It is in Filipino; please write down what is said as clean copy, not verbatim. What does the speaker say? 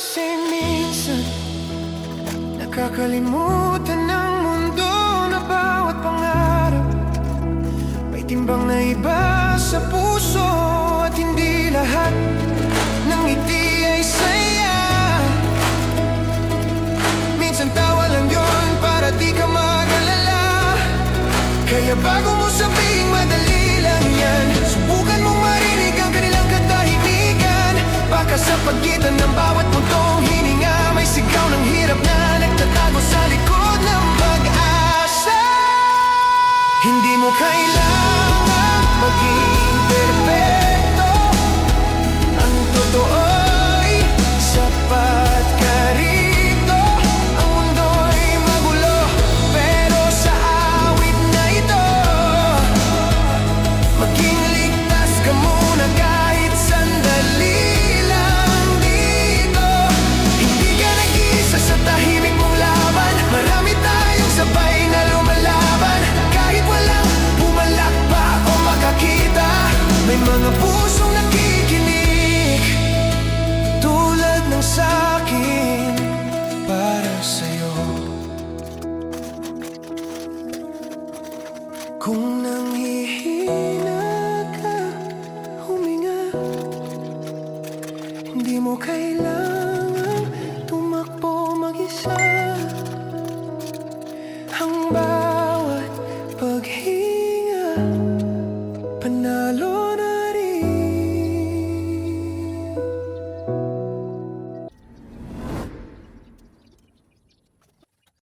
Kasi minsan nakakalimutan ng mundo na bawat pangarap may timbang na iba sa puso. At hindi lahat ng ngiti ay saya. Minsan tawa lang yun para di ka mag-alala. Kaya bago mo sabihing madali lang yan, subukan mong marinig ang kanilang katahimikan. Baka sa pagitan ng bawat